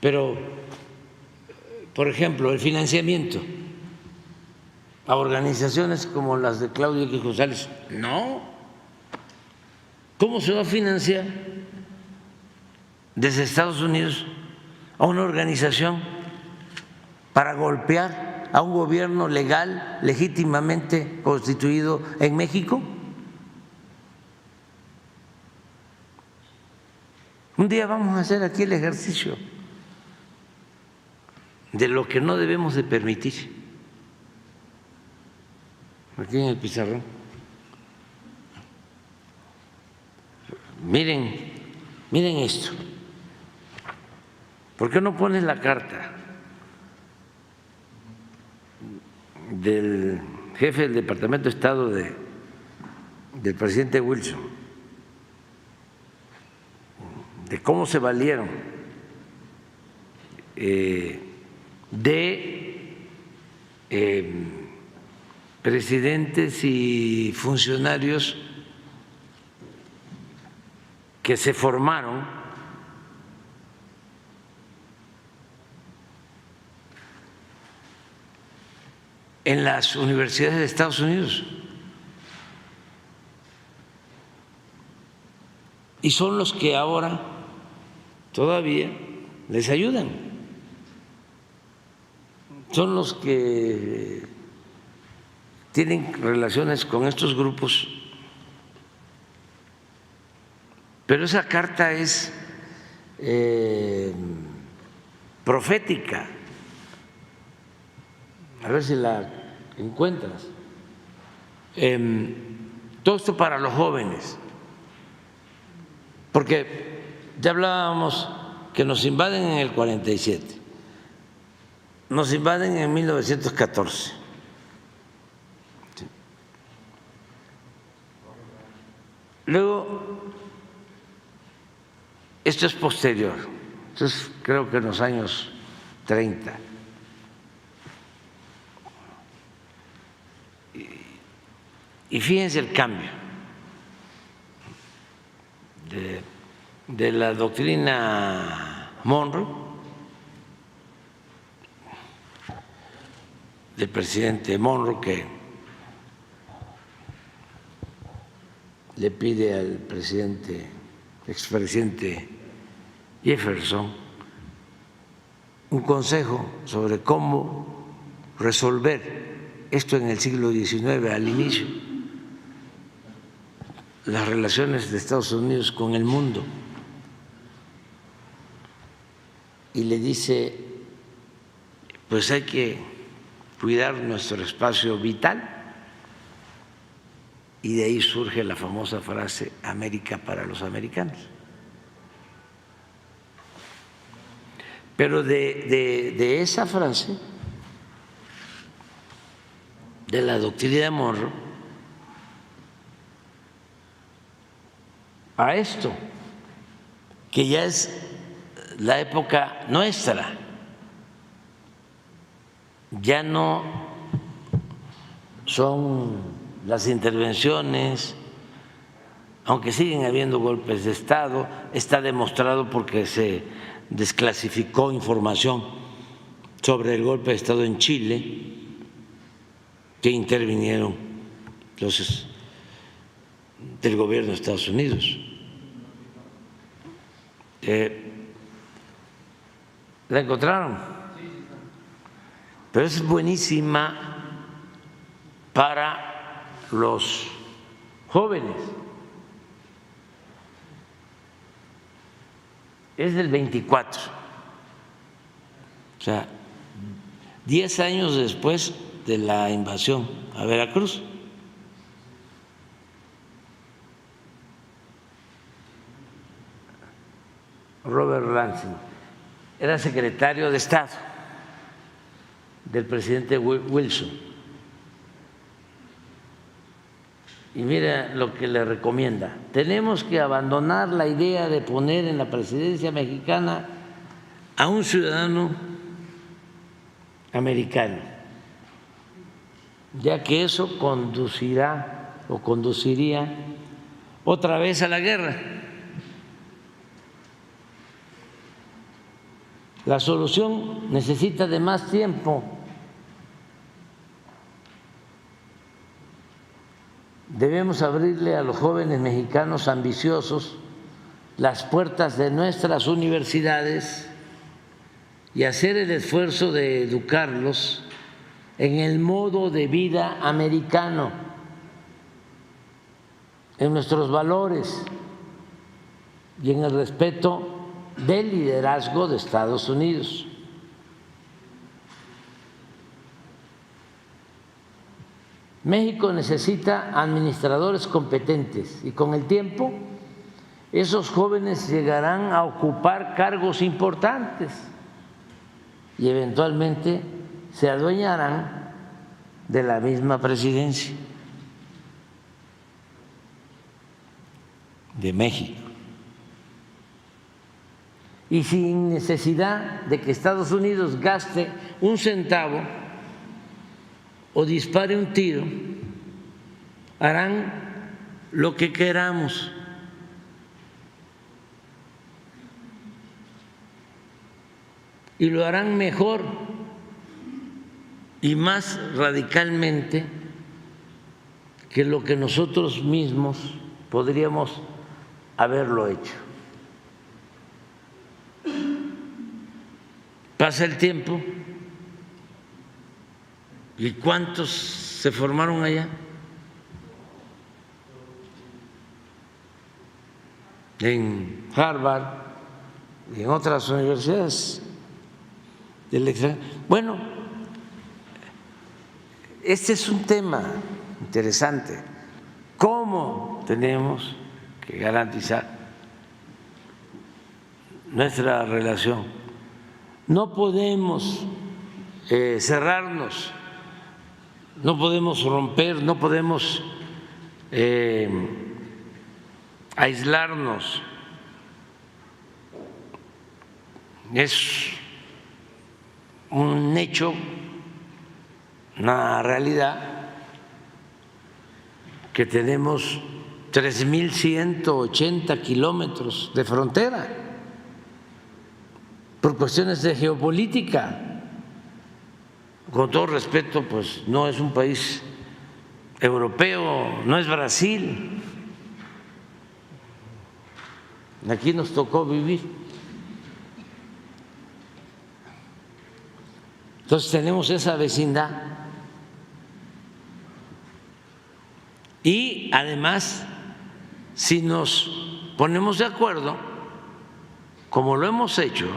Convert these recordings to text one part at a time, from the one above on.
Pero, por ejemplo, el financiamiento a organizaciones como las de Claudio X González, no. ¿Cómo se va a financiar desde Estados Unidos a una organización para golpear a un gobierno legal, legítimamente constituido en México? Un día vamos a hacer aquí el ejercicio de lo que no debemos de permitir. Aquí en el pizarrón. Miren esto. ¿Por qué no pones la carta del jefe del Departamento de Estado del presidente Wilson, de cómo se valieron de presidentes y funcionarios que se formaron en las universidades de Estados Unidos y son los que ahora todavía les ayudan, son los que tienen relaciones con estos grupos. Pero esa carta es profética. A ver si la encuentras. Todo esto para los jóvenes, porque ya hablábamos que nos invaden en el 47, nos invaden en 1914. Luego, esto es posterior, esto es creo que en los años 30. Y fíjense el cambio de la doctrina Monroe, del presidente Monroe, que le pide al expresidente Jefferson un consejo sobre cómo resolver esto en el siglo XIX, al inicio, las relaciones de Estados Unidos con el mundo, y le dice, pues hay que cuidar nuestro espacio vital. Y de ahí surge la famosa frase América para los americanos. Pero de esa frase, de la doctrina de Monroe, a esto, que ya es la época nuestra, ya no son las intervenciones, aunque siguen habiendo golpes de Estado, está demostrado porque se desclasificó información sobre el golpe de Estado en Chile, que intervinieron los del gobierno de Estados Unidos. ¿La encontraron? Pero es buenísima para los jóvenes. Es del 24, o sea, 10 años después de la invasión a Veracruz. Robert Lansing era secretario de Estado del presidente Wilson. Y mira lo que le recomienda: tenemos que abandonar la idea de poner en la presidencia mexicana a un ciudadano americano, ya que eso conduciría otra vez a la guerra. La solución necesita de más tiempo. Debemos abrirle a los jóvenes mexicanos ambiciosos las puertas de nuestras universidades y hacer el esfuerzo de educarlos en el modo de vida americano, en nuestros valores y en el respeto del liderazgo de Estados Unidos. México necesita administradores competentes y con el tiempo esos jóvenes llegarán a ocupar cargos importantes y eventualmente se adueñarán de la misma presidencia de México. Y sin necesidad de que Estados Unidos gaste un centavo o dispare un tiro, harán lo que queramos. Y lo harán mejor y más radicalmente que lo que nosotros mismos podríamos haberlo hecho. Pasa el tiempo y ¿cuántos se formaron allá? En Harvard y en otras universidades del extranjero. Bueno, este es un tema interesante. ¿Cómo tenemos que garantizar nuestra relación? No podemos cerrarnos, no podemos romper, no podemos aislarnos. Es un hecho, una realidad, que tenemos 3.180 kilómetros de frontera por cuestiones de geopolítica. Con todo respeto, pues no es un país europeo, no es Brasil. Aquí nos tocó vivir. Entonces tenemos esa vecindad. Y además, si nos ponemos de acuerdo, como lo hemos hecho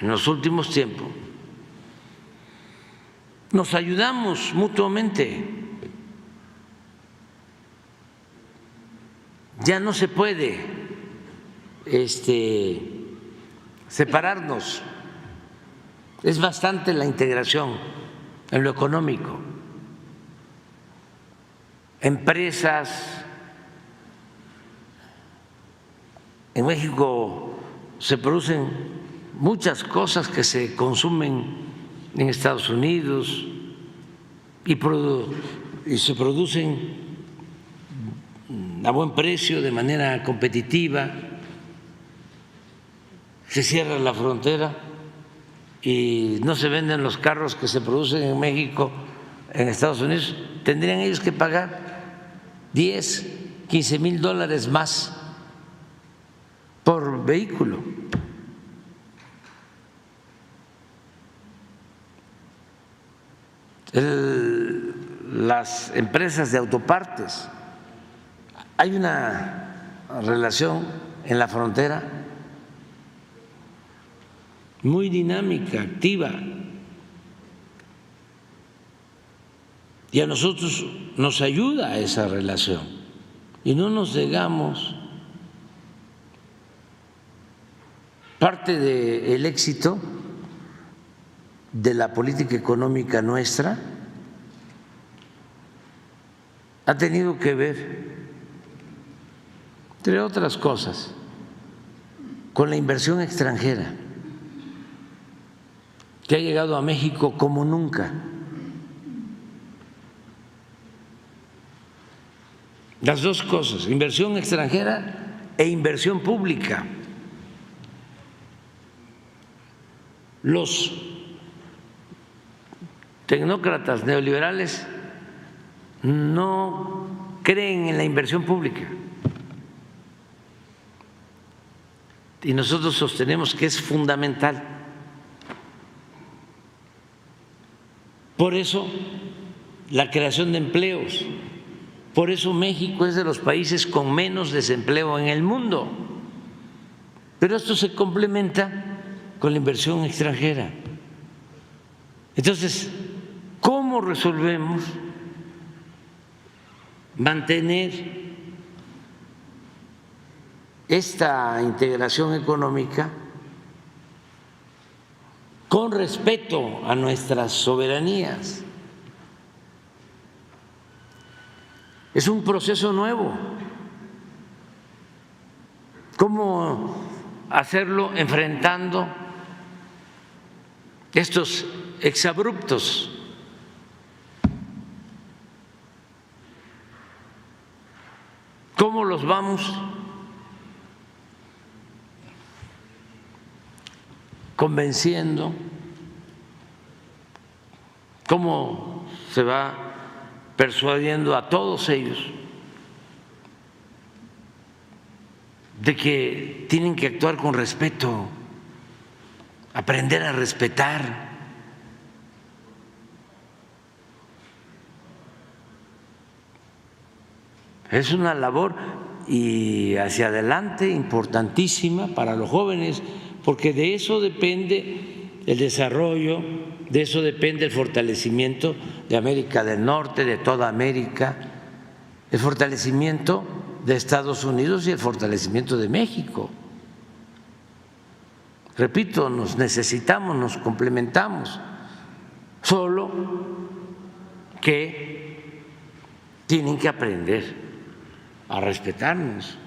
en los últimos tiempos, nos ayudamos mutuamente. Ya no se puede separarnos. Es bastante la integración en lo económico. Empresas. En México se producen muchas cosas que se consumen en Estados Unidos y se producen a buen precio, de manera competitiva. Se cierra la frontera y no se venden los carros que se producen en México en Estados Unidos. Tendrían ellos que pagar 10, 15 mil dólares más por vehículo. Las empresas de autopartes, hay una relación en la frontera muy dinámica, activa, y a nosotros nos ayuda esa relación y no nos negamos. Parte del éxito de la política económica nuestra ha tenido que ver, entre otras cosas, con la inversión extranjera, que ha llegado a México como nunca. Las dos cosas, inversión extranjera e inversión pública. los tecnócratas neoliberales no creen en la inversión pública y nosotros sostenemos que es fundamental. Por eso la creación de empleos, por eso México es de los países con menos desempleo en el mundo. Pero esto se complementa con la inversión extranjera. Entonces, ¿cómo resolvemos mantener esta integración económica con respeto a nuestras soberanías? Es un proceso nuevo. ¿Cómo hacerlo enfrentando estos exabruptos? ¿Cómo los vamos convenciendo? ¿Cómo se va persuadiendo a todos ellos de que tienen que actuar con respeto, aprender a respetar? Es una labor y hacia adelante importantísima para los jóvenes, porque de eso depende el desarrollo, de eso depende el fortalecimiento de América del Norte, de toda América, el fortalecimiento de Estados Unidos y el fortalecimiento de México. Repito, nos necesitamos, nos complementamos, solo que tienen que aprender a respetarnos.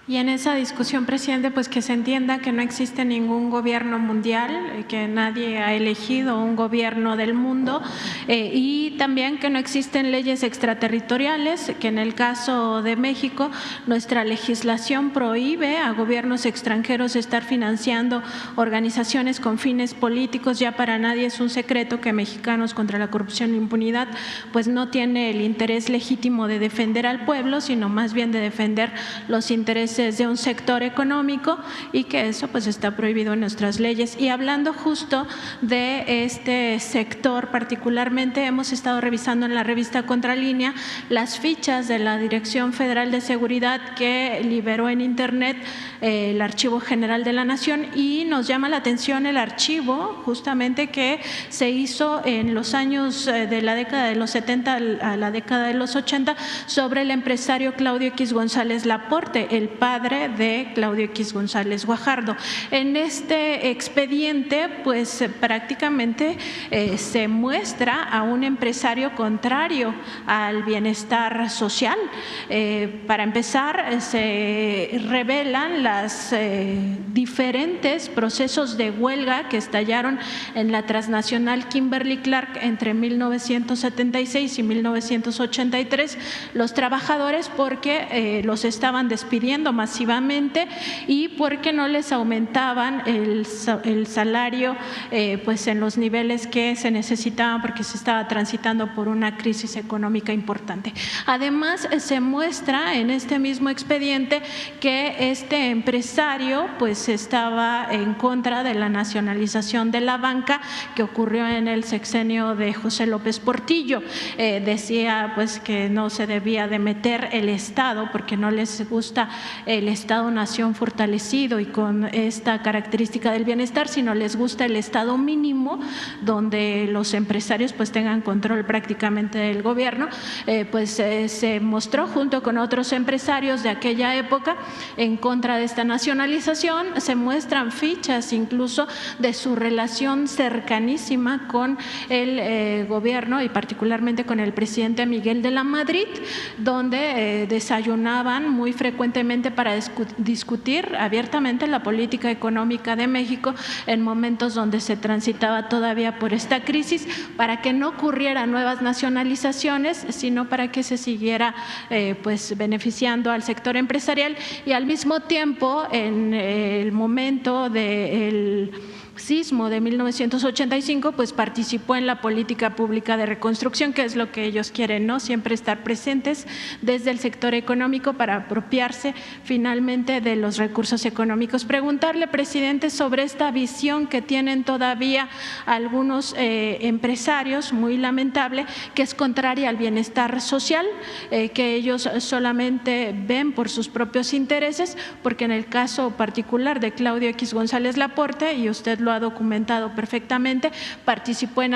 Y en esa discusión, presidente, pues que se entienda que no existe ningún gobierno mundial, que nadie ha elegido un gobierno del mundo y también que no existen leyes extraterritoriales, que en el caso de México nuestra legislación prohíbe a gobiernos extranjeros estar financiando organizaciones con fines políticos. Ya para nadie es un secreto que Mexicanos contra la Corrupción e Impunidad pues no tiene el interés legítimo de defender al pueblo, sino más bien de defender los intereses de un sector económico, y que eso pues está prohibido en nuestras leyes. Y hablando justo de este sector particularmente, hemos estado revisando en la revista Contralínea las fichas de la Dirección Federal de Seguridad que liberó en internet el Archivo General de la Nación, y nos llama la atención el archivo justamente que se hizo en los años de la década de los 70 a la década de los 80 sobre el empresario Claudio X González Laporte, el padre de Claudio X González Guajardo. En este expediente pues prácticamente se muestra a un empresario contrario al bienestar social. Para empezar, se revelan los diferentes procesos de huelga que estallaron en la transnacional Kimberly Clark entre 1976 y 1983, los trabajadores porque los estaban despidiendo masivamente y porque no les aumentaban el salario pues en los niveles que se necesitaban, porque se estaba transitando por una crisis económica importante. Además, se muestra en este mismo expediente que este empresario pues estaba en contra de la nacionalización de la banca que ocurrió en el sexenio de José López Portillo. Decía pues que no se debía de meter el Estado porque no les gusta el Estado-nación fortalecido y con esta característica del bienestar, sino les gusta el Estado mínimo donde los empresarios pues tengan control prácticamente del gobierno. Se mostró junto con otros empresarios de aquella época en contra de esta nacionalización. Se muestran fichas incluso de su relación cercanísima con el gobierno y particularmente con el presidente Miguel de la Madrid, donde desayunaban muy frecuentemente para discutir abiertamente la política económica de México en momentos donde se transitaba todavía por esta crisis, para que no ocurrieran nuevas nacionalizaciones, sino para que se siguiera beneficiando al sector empresarial. Y al mismo tiempo, en el momento del sismo de 1985, pues participó en la política pública de reconstrucción, que es lo que ellos quieren, ¿no? Siempre estar presentes desde el sector económico para apropiarse finalmente de los recursos económicos. Preguntarle, presidente, sobre esta visión que tienen todavía algunos empresarios, muy lamentable, que es contraria al bienestar social, que ellos solamente ven por sus propios intereses, porque en el caso particular de Claudio X González Laporte, y usted lo ha documentado perfectamente, participó en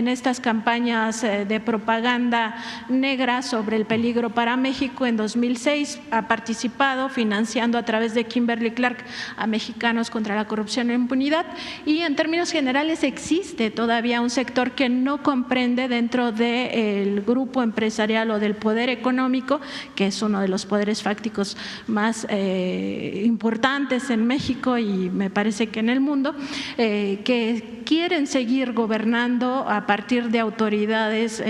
estas campañas de propaganda negra sobre el peligro para México en 2006, ha participado financiando a través de Kimberly Clark a Mexicanos contra la Corrupción e Impunidad, y en términos generales existe todavía un sector que no comprende dentro del grupo empresarial o del poder económico, que es uno de los poderes fácticos más importantes en México y me parece que en el mundo, que quieren seguir gobernando a partir de autoridades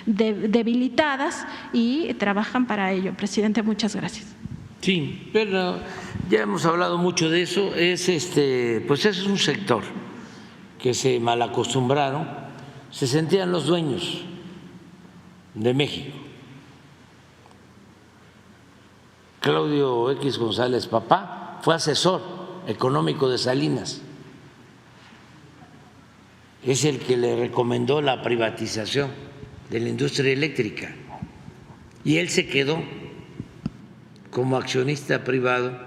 debilitadas y trabajan para ello. Presidente, muchas gracias. Sí, pero ya hemos hablado mucho de eso. Pues es un sector que se malacostumbraron, se sentían los dueños de México. Claudio X González, papá, fue asesor económico de Salinas. Es el que le recomendó la privatización de la industria eléctrica y él se quedó como accionista privado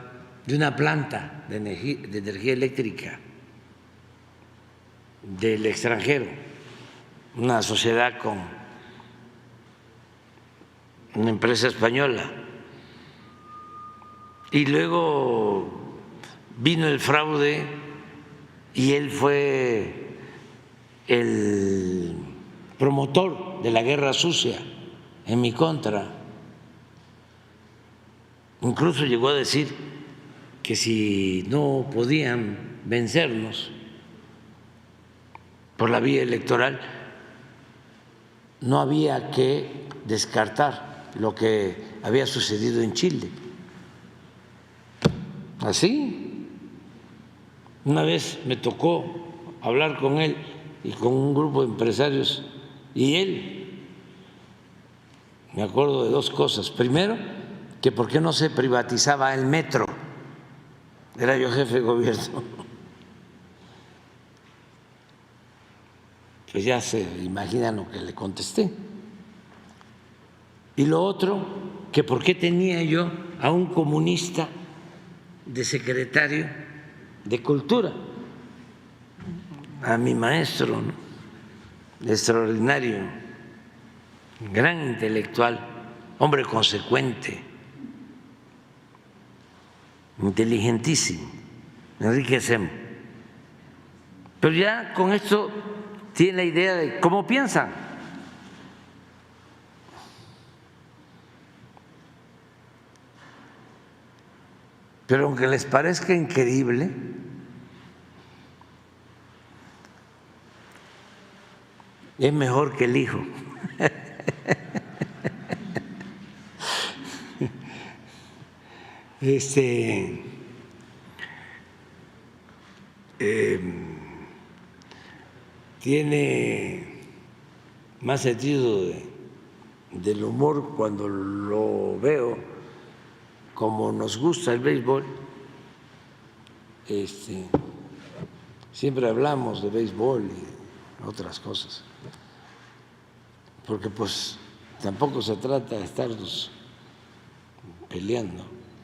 de una planta de energía eléctrica del extranjero, una sociedad con una empresa española. Y luego vino el fraude y él fue el promotor de la guerra sucia en mi contra. Incluso llegó a decir que si no podían vencernos por la vía electoral, no había que descartar lo que había sucedido en Chile. Así, una vez me tocó hablar con él y con un grupo de empresarios y él, me acuerdo de dos cosas. Primero, que por qué no se privatizaba el metro, era yo jefe de gobierno. Pues ya se imaginan lo que le contesté. Y lo otro, que por qué tenía yo a un comunista de secretario de Cultura, a mi maestro, ¿no? Extraordinario, gran intelectual, hombre consecuente, inteligentísimo, Enrique Sem. Pero ya con esto tiene la idea de cómo piensan. Pero aunque les parezca increíble, es mejor que el hijo. Tiene más sentido del humor cuando lo veo, como nos gusta el béisbol. Siempre hablamos de béisbol y otras cosas, porque pues tampoco se trata de estarnos peleando.